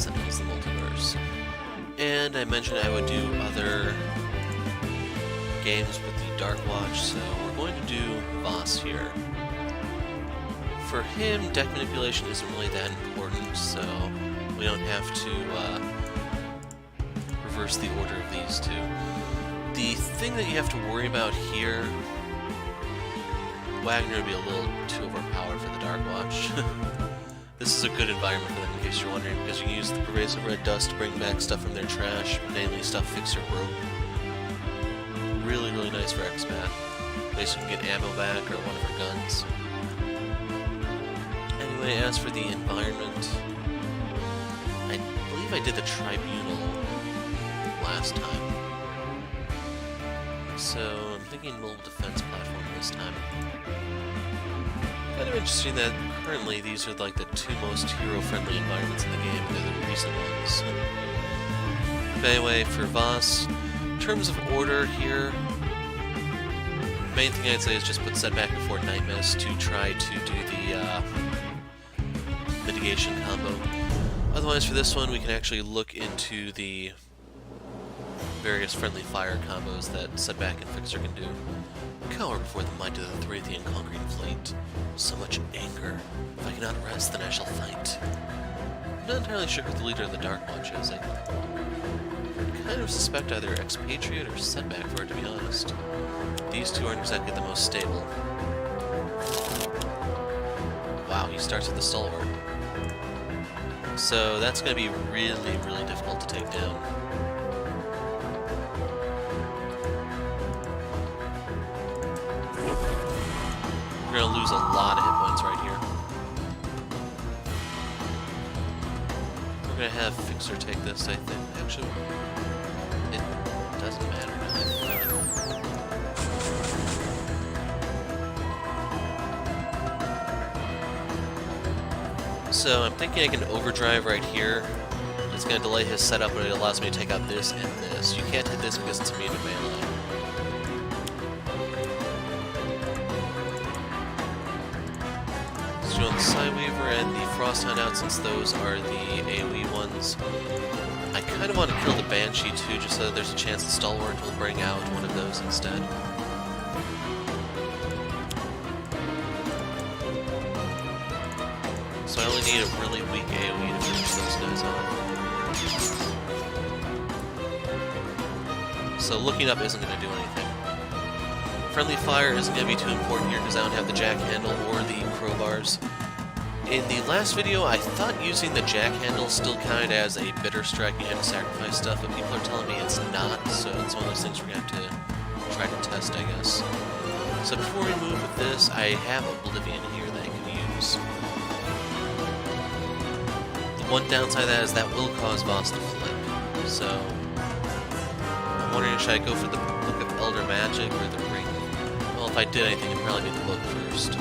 Sentinels the Multiverse. And I mentioned I would do other games with the Dark Watch, so we're going to do Voss here. For him, deck manipulation isn't really that important, so we don't have to reverse the order of these two. The thing that you have to worry about here, Wagner would be a little too overpowered for the Dark Watch. This is a good environment for them, in case you're wondering, because you can use the pervasive red dust to bring back stuff from their trash, mainly stuff Fixer broke. Really, really nice for X-Bat. Basically, you can get ammo back or one of her guns. Anyway, as for the environment, I believe I did the Tribunal last time. So, I'm thinking mobile defense platform this time. Kind of interesting that currently these are like the two most hero-friendly environments in the game, they're the recent ones. But anyway, for Voss, in terms of order here, the main thing I'd say is just put Setback before Night Mist to try to do the mitigation combo. Otherwise, for this one, we can actually look into the various friendly fire combos that Setback and Fixer can do. Cower before the might of the Thrathian conquering fleet. So much anger. If I cannot rest, then I shall fight. I'm not entirely sure who the leader of the Dark Watch is. I kind of suspect either Expatriate or Setback for it, to be honest. These two aren't exactly the most stable. Wow, he starts with the Stalwart. So that's going to be really, really difficult to take down. We're going to lose a lot of hit points right here. We're going to have Fixer take this, I think. Actually, it doesn't matter. So I'm thinking I can overdrive right here. It's going to delay his setup, but it allows me to take out this and this. You can't hit this because it's immune to melee. On the Psyweaver and the Frost Hound out, since those are the AoE ones. I kind of want to kill the Banshee too, just so that there's a chance the Stalwart will bring out one of those instead. So I only need a really weak AoE to finish those guys off. So looking up isn't going to do anything. Friendly fire isn't going to be too important here because I don't have the jack handle or the crowbars. In the last video, I thought using the jack handle still counted as a bitter strike, you had to sacrifice stuff, but people are telling me it's not, so it's one of those things we're going to have to try to test, I guess. So before we move with this, I have Oblivion here that I can use. The one downside of that is that will cause Voss to flip, so I'm wondering, should I go for the Book of Elder Magic or the Ring? Well, if I did anything, it'd probably be the book first.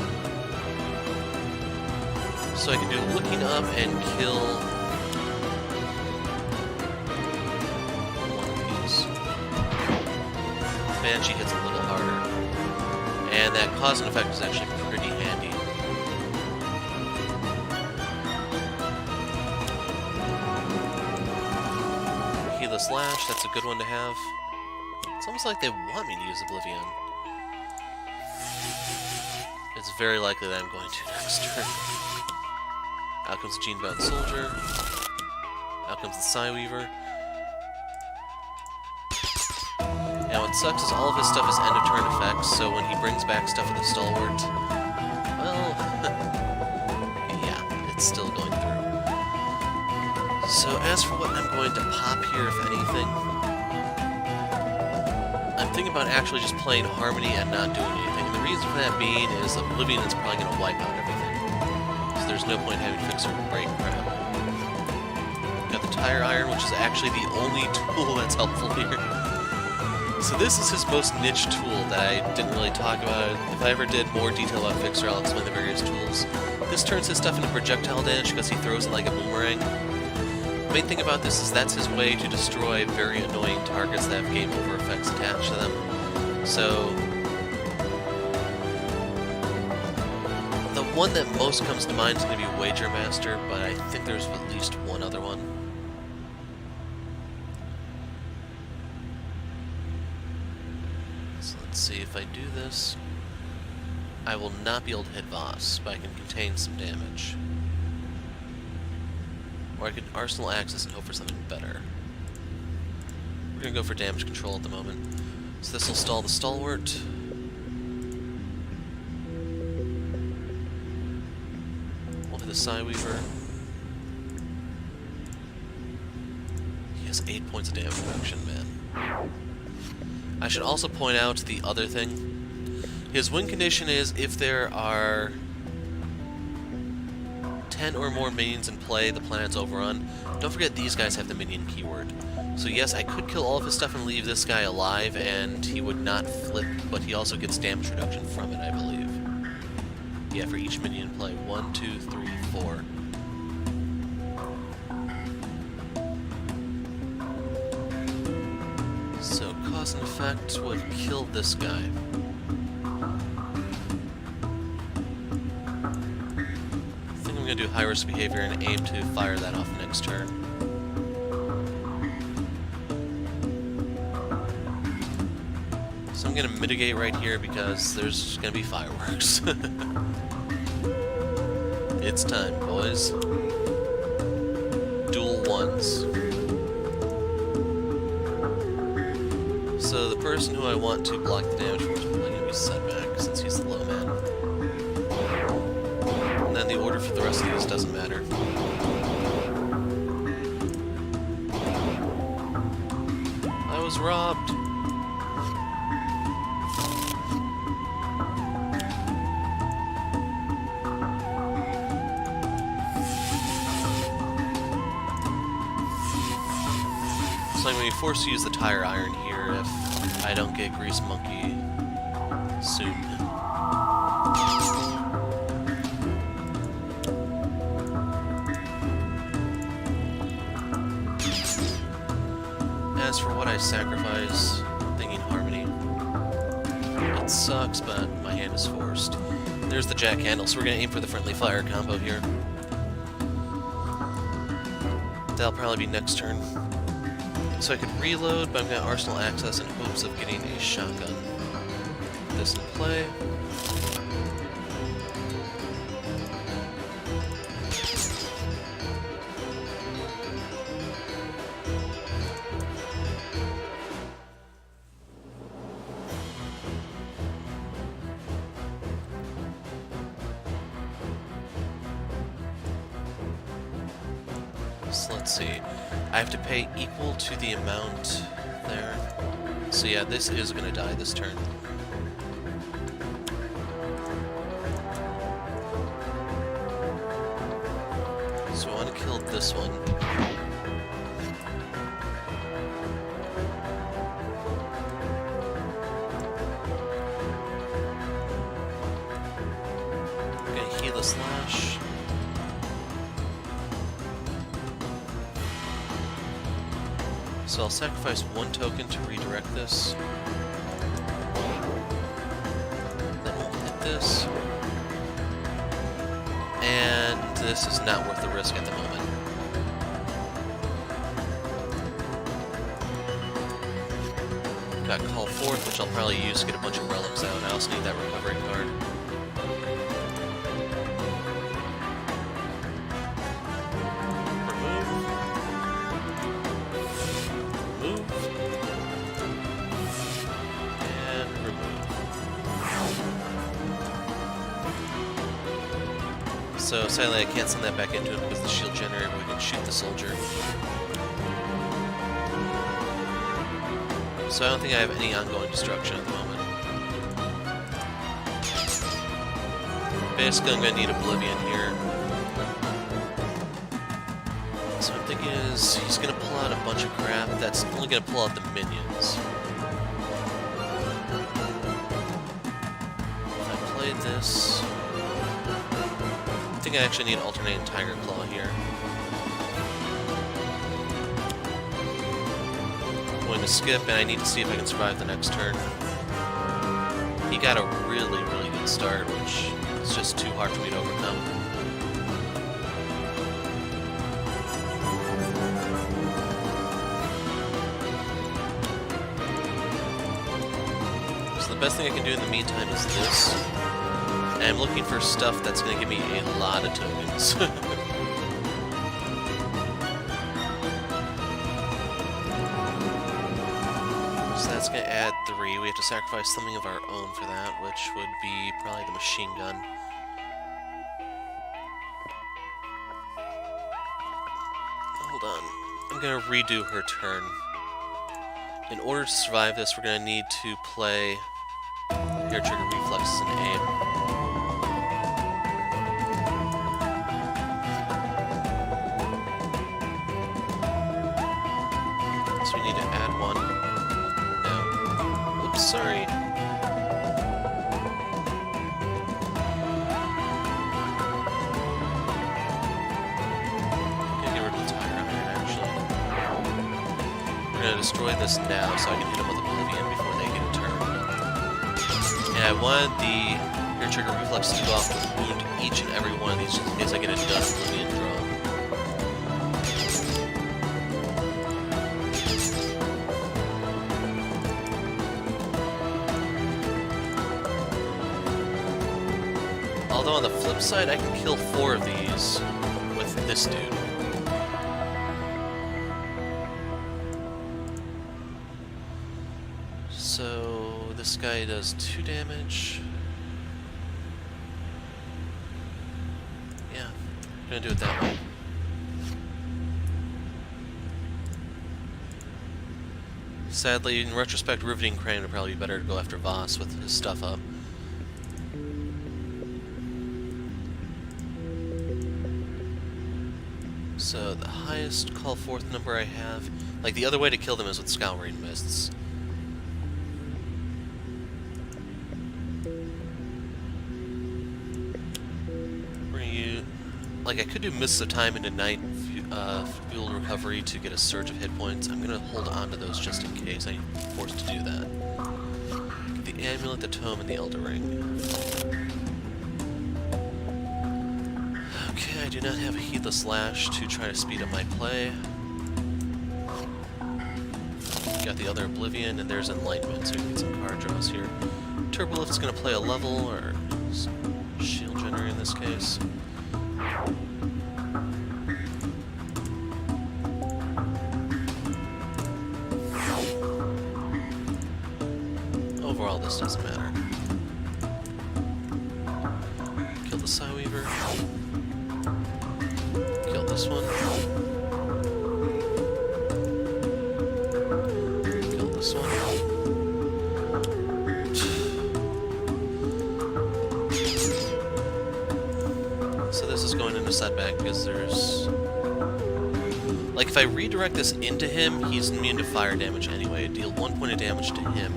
So I can do looking up and kill one of these. Banshee hits a little harder. And that cause and effect is actually pretty handy. Heedless Lash, that's a good one to have. It's almost like they want me to use Oblivion. It's very likely that I'm going to next turn. Out comes the Gene-bound Soldier. Out comes the Psyweaver. Now what sucks is all of his stuff is end-of-turn effects, so when he brings back stuff with the Stalwart, well, yeah, it's still going through. So as for what I'm going to pop here, if anything, I'm thinking about actually just playing Harmony and not doing anything. And the reason for that being is Oblivion is probably going to wipe out everything. There's no point having Fixer break crap. Got the Tire Iron, which is actually the only tool that's helpful here. So this is his most niche tool that I didn't really talk about. If I ever did more detail about Fixer, I'll explain the various tools. This turns his stuff into projectile damage because he throws it like a boomerang. The main thing about this is that's his way to destroy very annoying targets that have game over effects attached to them. So the one that most comes to mind is going to be Wager Master, but I think there's at least one other one. see, if I do this, I will not be able to hit Voss, but I can contain some damage. Or I could Arsenal Access and hope for something better. We're gonna go for damage control at the moment. So this will stall the Stalwart. We'll hit the Psyweaver. He has 8 points of damage reduction, man. I should also point out the other thing. His win condition is if there are 10 or more minions in play, the planet's overrun. Don't forget these guys have the minion keyword. So yes, I could kill all of his stuff and leave this guy alive, and he would not flip, but he also gets damage reduction from it, I believe. Yeah, for each minion in play. 1, 2, 3, 4. So cause and effect would have killed this guy. I think I'm going to do high-risk behavior and aim to fire that off next turn. So I'm going to mitigate right here because there's going to be fireworks. It's time, boys. Dual ones. So the person who I want to block the damage for is probably going to be Setback, since he's the low man. And then the order for the rest of these doesn't matter. I was robbed. So I'm going to be forced to use the tire iron here if I don't get Grease Monkey soon. As for what I sacrifice, I'm thinking Harmony. It sucks, but my hand is forced. There's the Jack Handle, so we're going to aim for the Friendly Fire combo here. That'll probably be next turn. So I could reload, but I'm going to Arsenal Access in hopes of getting a shotgun. Put this in play. So let's see. I have to pay equal to the amount there. So yeah, this is going to die this turn. So I want to kill this one. I'm going to heal the slash. So I'll sacrifice 1 token to redirect this. Then we'll hit this. And this is not worth the risk at the moment. Got Call Forth, which I'll probably use to get a bunch of relics out. I also need that recovery card. So sadly I can't send that back into him because the shield generator we can shoot the soldier. So I don't think I have any ongoing destruction at the moment. Basically I'm going to need Oblivion here. So I'm thinking is he's going to pull out a bunch of crap that's only going to pull out the minions. If I played this... I think I actually need alternating Tiger Claw here. I'm going to skip, and I need to see if I can survive the next turn. He got a really, really good start, which is just too hard for me to overcome. So the best thing I can do in the meantime is this. And I'm looking for stuff that's going to give me a lot of tokens. So that's going to add 3. We have to sacrifice something of our own for that, which would be probably the machine gun. Hold on. I'm going to redo her turn. In order to survive this, we're going to need to play hair trigger reflexes and aim. So we need to add 1. No. Oops, sorry. I'm going to destroy this now so I can hit them with Oblivion before they get a turn. And I wanted the hair trigger reflexes to go off and wound each and every one of these just in case I get a done Oblivion draw. Although on the flip side, I can kill 4 of these with this dude. So this guy does 2 damage. Yeah, I'm gonna do it that way. Sadly, in retrospect, Riveting Crane would probably be better to go after Voss with his stuff up. So the highest call forth number I have, like the other way to kill them is with Scouring Mists. Like, I could do Mists of Time into Night Fuel Recovery to get a surge of hit points. I'm going to hold on to those just in case I'm forced to do that. Get the Amulet, the Tome, and the Elder Ring. Okay, I do not have a Heedless Lash to try to speed up my play. Got the other Oblivion, and there's Enlightenment, so we can get some card draws here. Turbolift's going to play a level, or Shield Generator in this case. Overall, this doesn't matter. Kill the Psyweaver. Kill this one. Kill this one. So this is going into setback because there's... Like, if I redirect this into him, he's immune to fire damage anyway. Deal 1 point of damage to him.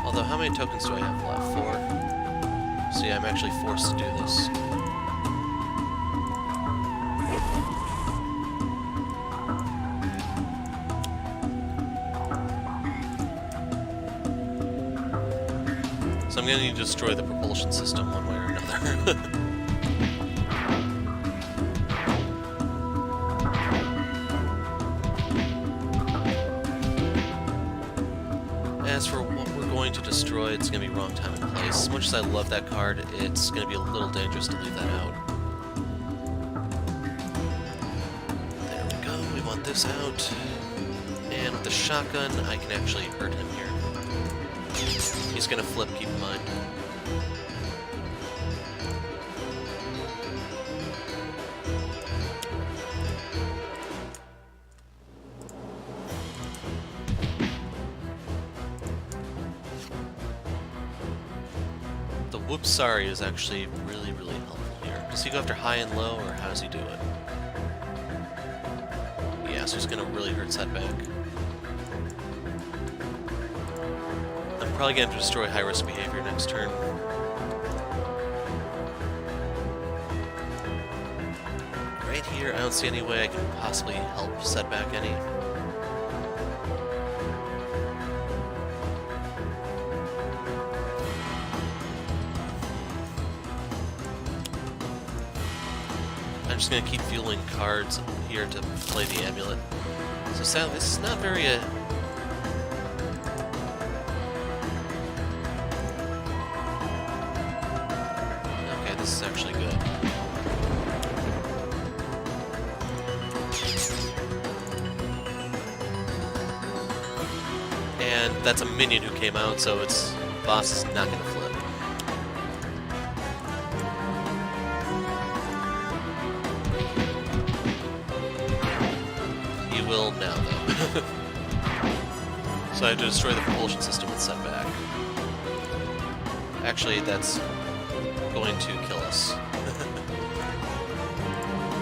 Although, how many tokens do I have left? 4. So yeah, I'm actually forced to do this. So I'm going to need to destroy the propulsion system one way or another. As for what we're going to destroy, it's going to be Wrong Time and Place. As much as I love that card, it's going to be a little dangerous to leave that out. There we go, we want this out. And with the shotgun, I can actually hurt him here. He's going to flip, keep in mind. The Whoop Sorry is actually really, really helpful here. Does he go after high and low, or how does he do it? Yeah, so he's going to really hurt setback. I'm probably going to destroy high-risk behavior next turn. Right here, I don't see any way I can possibly help setback any. I'm just going to keep fueling cards here to play the amulet. So sadly, this is not very... Okay, this is actually good. And that's a minion who came out, so it's... Voss is not going to flip. He will now, though. So I have to destroy the propulsion system with setback. Actually, that's going to kill us.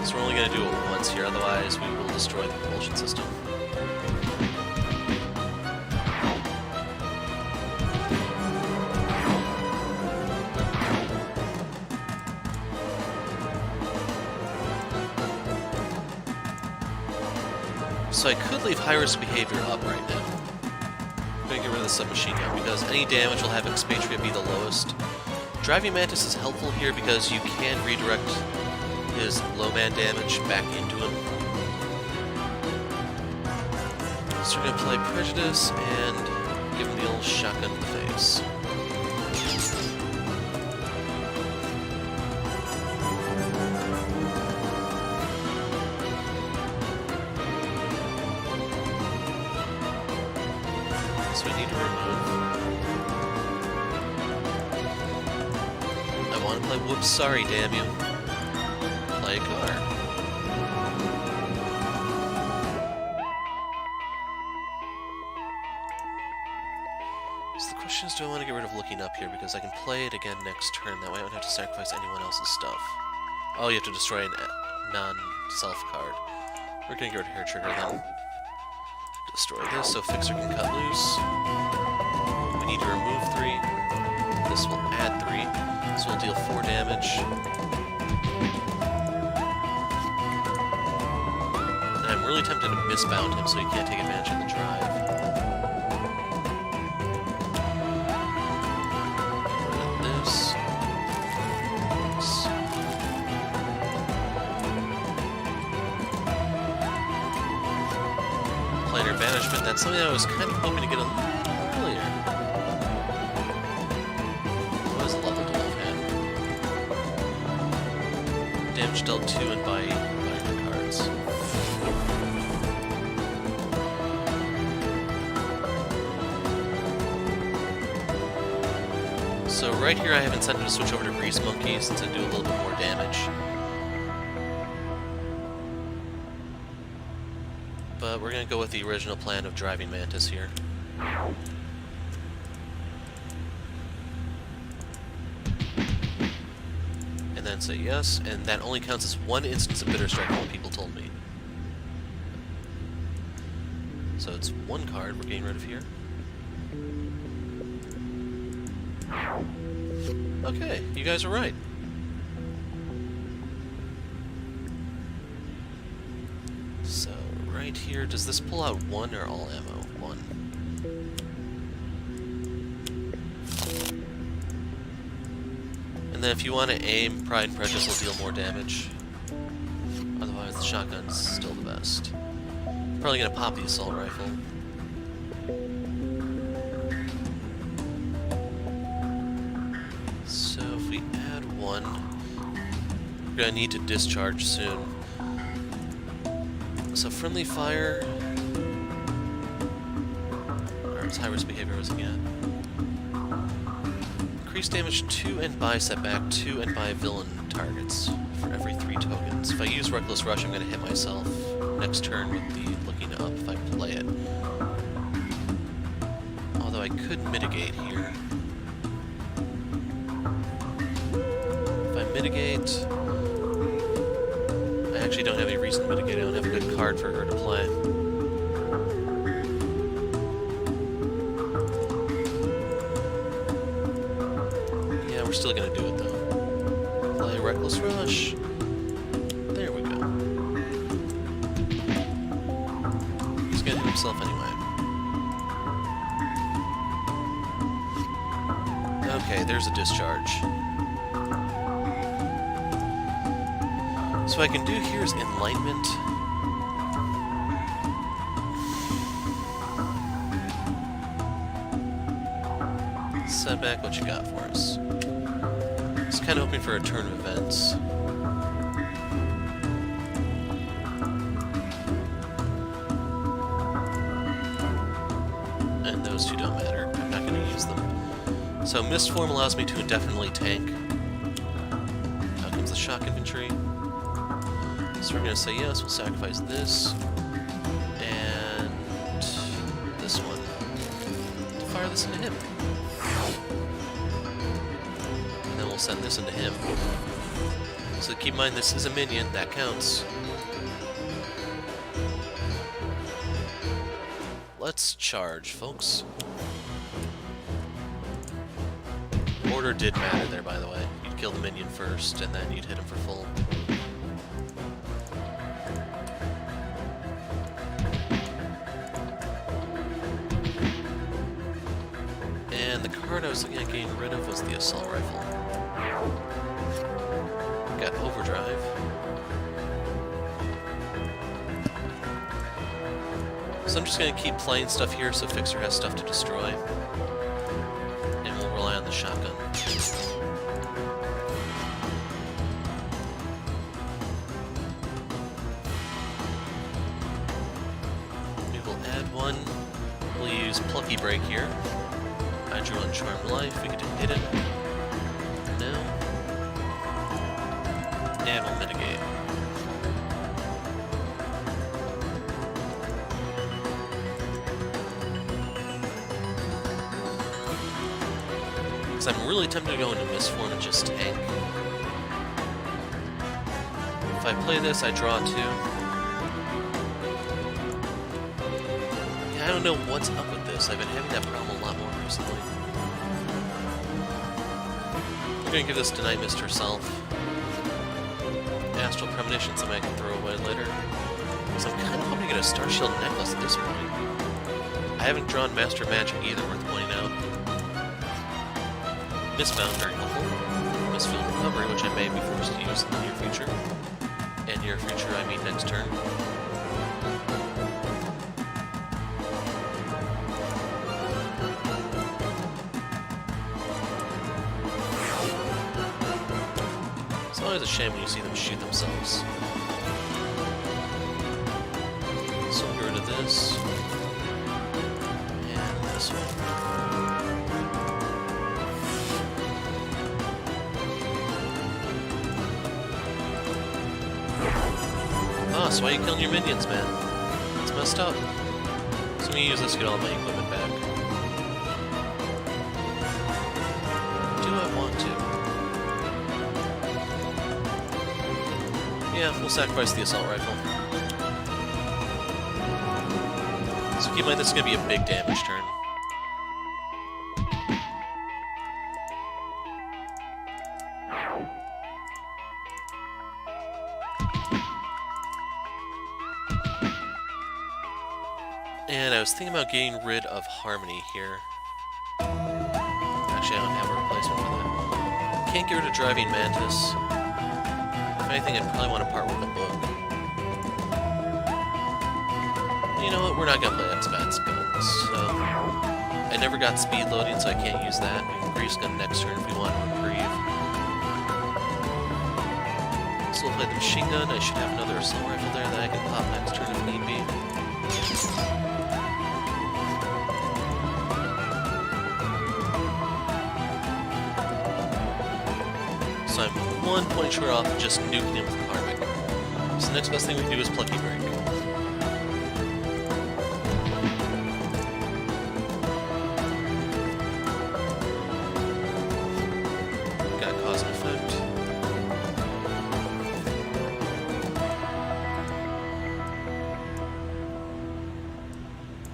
So we're only going to do it once here, otherwise we will destroy the propulsion system. So I could leave high-risk behavior up right now. I'm going to get rid of the submachine gun because any damage will have Expatriate be the lowest. Driving Mantis is helpful here because you can redirect his low-man damage back into him. So we're going to play Prejudice and give him the old shotgun in the face. So we need to remove. I want to play Whoops, sorry, damn you. Play a card. So the question is, do I want to get rid of looking up here? Because I can play it again next turn. That way I don't have to sacrifice anyone else's stuff. Oh, you have to destroy a non-self card. We're going to get rid of Hair Trigger then. Destroy this so Fixer can cut loose. We need to remove 3. This will add 3. This will deal 4 damage. And I'm really tempted to misbound him so he can't take advantage of the drive. This. Planar Banishment, that's something I was kind of hoping to get a little earlier. What is a level 12 hand? Damage dealt 2 and by the cards. So right here I have incentive to switch over to Grease Monkeys to do a little bit more damage. But we're going to go with the original plan of driving Mantis here. And then say yes, and that only counts as 1 instance of Bitter Strike, what people told me. So it's 1 card we're getting rid of here. Okay, you guys are right. So, right here, does this pull out 1 or all ammo? 1. And then if you want to aim, Pride and Prejudice will deal more damage. Otherwise, the shotgun's still the best. Probably going to pop the assault rifle. So if we add 1, we're going to need to discharge soon. So friendly fire. Or its high risk behavior was again. Increased damage 2 and by setback, 2 and by villain targets for every 3 tokens. If I use Reckless Rush, I'm going to hit myself next turn with the looking up if I play it. Although I could mitigate here. If I mitigate... I actually don't have any reason to mitigate. I don't have a good card for her to play. Yeah, we're still gonna do it though. Play Reckless Rush. There we go. He's gonna hit himself anyway. Okay, there's a discharge. So what I can do here is Enlightenment. Setback, what you got for us? Just kind of hoping for a turn of events. And those two don't matter. I'm not going to use them. So Mist Form allows me to indefinitely tank. Out comes the shock infantry. So we're going to say yes, we'll sacrifice this. And this one. To fire this into him. And then we'll send this into him. So keep in mind, this is a minion, that counts. Let's charge, folks. Order did matter there, by the way. You'd kill the minion first, and then you'd hit him for full. And the card I was looking at getting rid of was the assault rifle. Got overdrive. So I'm just going to keep playing stuff here so Fixer has stuff to destroy. And we'll rely on the shotgun. We will add one. We'll use Plucky Break here. I drew on Charmed Life. We could hit it. No. And we'll mitigate. I'm really tempted to go into Mist Form and just tank. If I play this, I draw 2. Yeah, I don't know what's up with this. I've been having that problem a lot more recently. I'm going to give this to Night Mist herself. Astral Premonition, something I can throw away later. Because I'm kind of hoping to get a Star Shield necklace at this point. I haven't drawn Master Magic either, worth pointing out. Mistbound, very helpful. Mistfield Recovery, which I may be forced to use in the near future. And near future, I mean next turn. It's always a shame when you see them shoot themselves. So we'll get rid of this. And this one. So why are you killing your minions, man? It's messed up. So I'm gonna use this to get all my equipment back. Do I want to? Yeah, we'll sacrifice the assault rifle. So keep in mind this is gonna be a big damage turn. And I was thinking about getting rid of Harmony here. Actually, I don't have a replacement for that. Can't get rid of Driving Mantis. If anything, I'd probably want to part with the book. You know what? We're not going to play X-Bats guns, so... I never got speed loading, so I can't use that. We can Grease Gun next turn if we want to reprieve. So we'll play the Machine Gun. I should have another assault rifle there that I can pop next turn if need be. So I'm 1 point short off of just nuking him from Karmic. So the next best thing we can do is Plucky Break. Got cause and effect.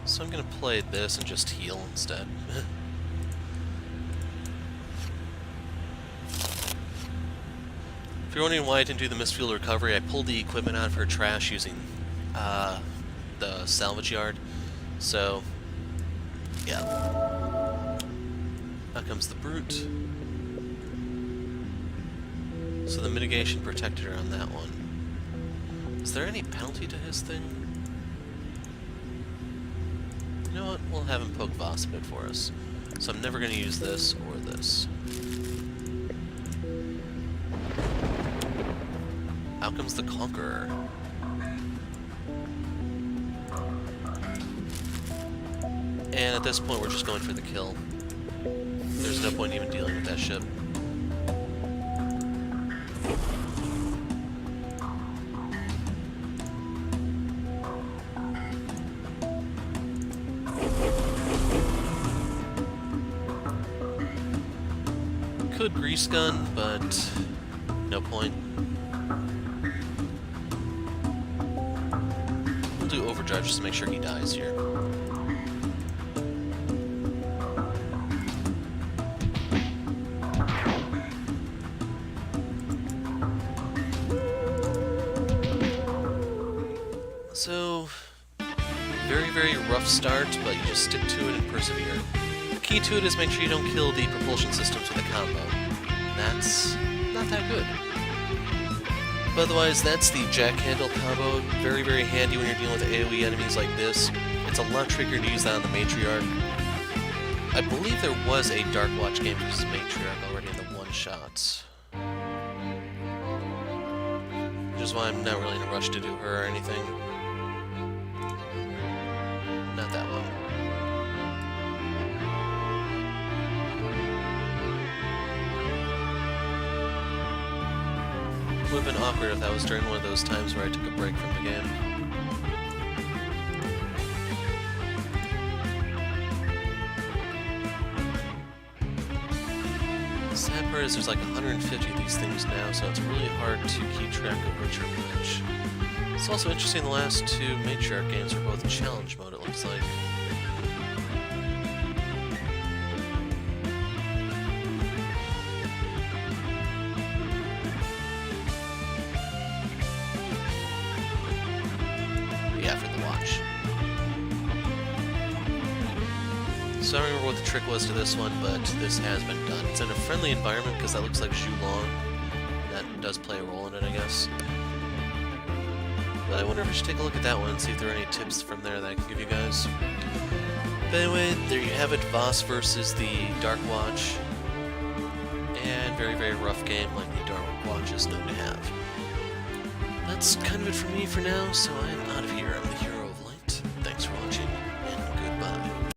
So I'm gonna play this and just heal instead. If you're wondering why I didn't do the Mistfield Recovery, I pulled the equipment out of her trash using the Salvage Yard. So, yeah. Out comes the Brute. So the mitigation protected her on that one. Is there any penalty to his thing? You know what? We'll have him poke Voss a bit for us. So I'm never going to use this or this. Out comes the Conqueror. And at this point, we're just going for the kill. There's no point even dealing with that ship. Could grease gun, but no point. We'll do overdrive just to make sure he dies here. So, very, very rough start, but you just stick to it and persevere. The key to it is make sure you don't kill the propulsion systems with a combo. That's not that good. But otherwise, that's the jack handle combo. Very, very handy when you're dealing with AoE enemies like this. It's a lot trickier to use that on the Matriarch. I believe there was a Dark Watch game versus Matriarch already in the one-shots. Which is why I'm not really in a rush to do her or anything. Not that one. Would have been awkward if that was during one of those times where I took a break from the game. The sad part is there's like 150 of these things now, so it's really hard to keep track of which are which. It's also interesting the last two Matriarch games are both challenge mode, it looks like. Yeah, for the watch. So I don't remember what the trick was to this one, but this has been done. It's in a friendly environment because that looks like Zhulong. That does play a role in it, I guess. But I wonder if I should take a look at that one and see if there are any tips from there that I can give you guys. But anyway, there you have it, Voss versus the Dark Watch. And very, very rough game like the Dark Watch is known to have. That's kind of it for me for now, so I'm out of here. I'm the Hero of Light. Thanks for watching.